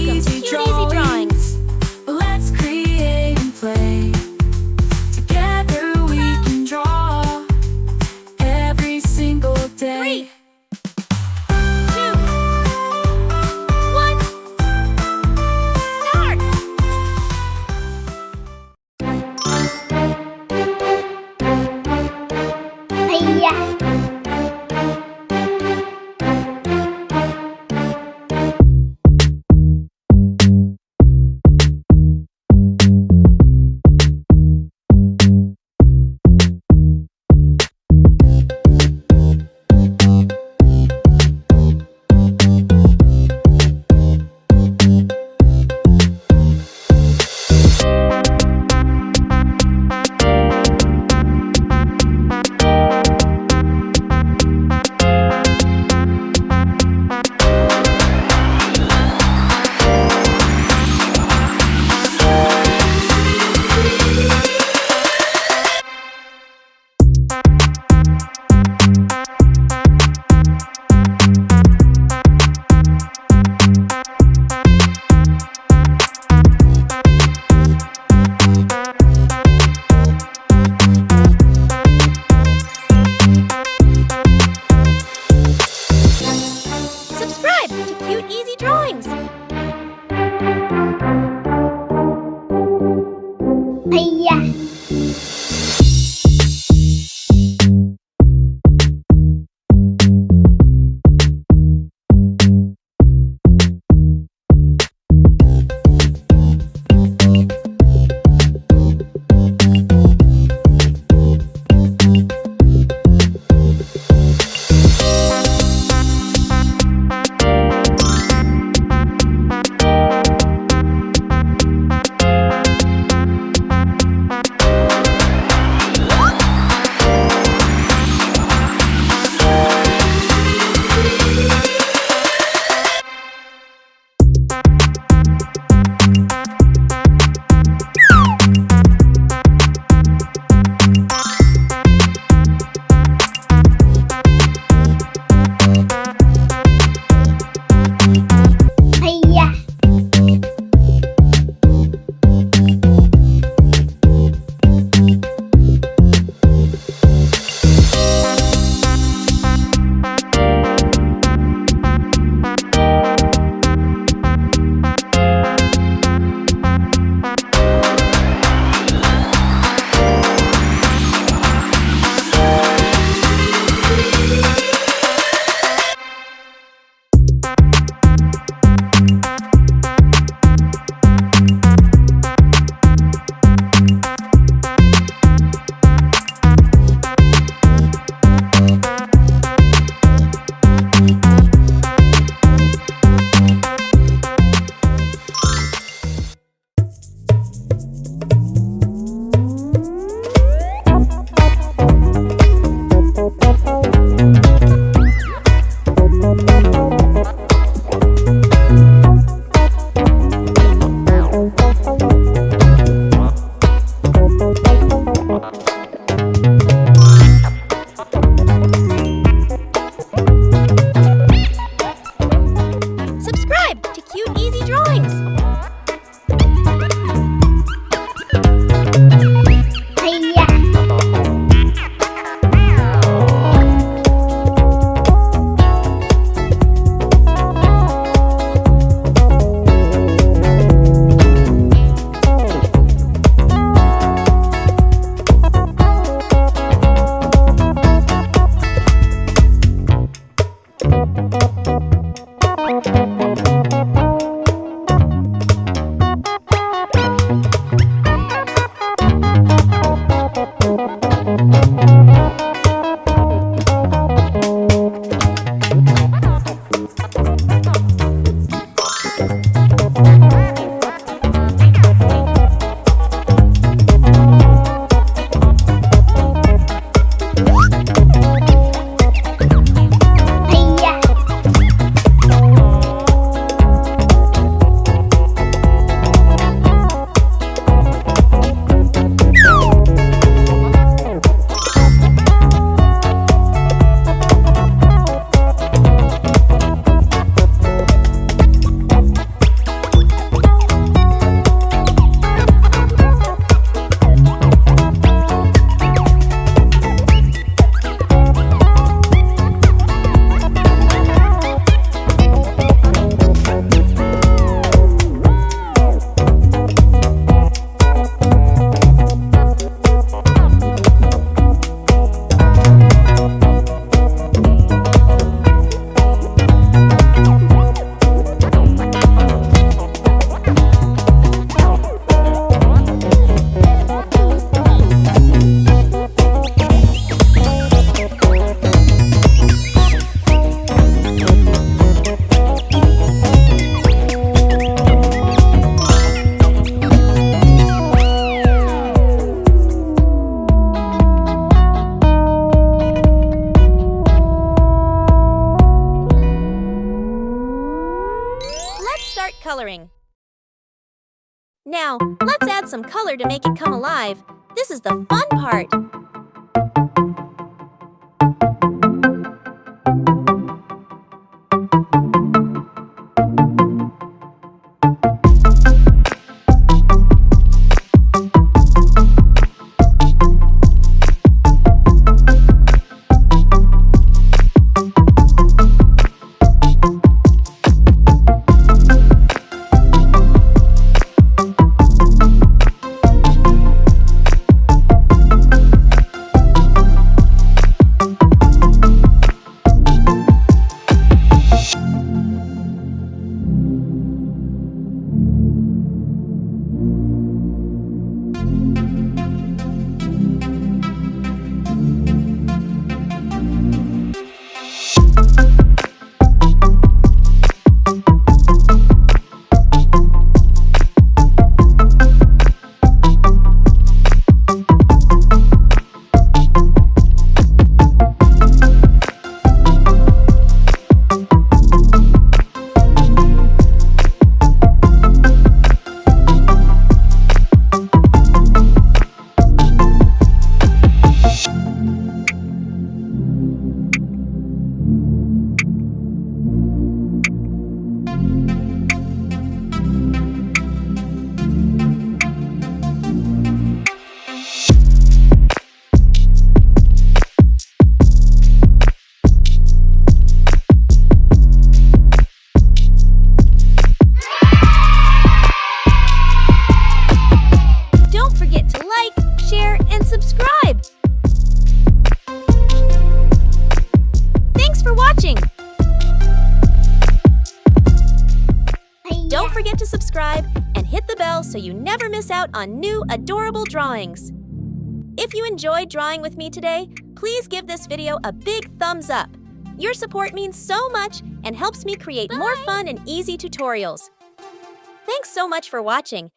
Welcome to Cute Easy Drawings. Let's create and play. Together we can draw every single day. 3, 2, 1, start! Hiya. coloring. Now, let's add some color to make it come alive. This is the fun part. Don't forget to like, share, and subscribe. Thanks for watching. Don't forget to subscribe and hit the bell so you never miss out on new adorable drawings. If you enjoyed drawing with me today, please give this video a big thumbs up. Your support means so much and helps me create more fun and easy tutorials. Thanks so much for watching,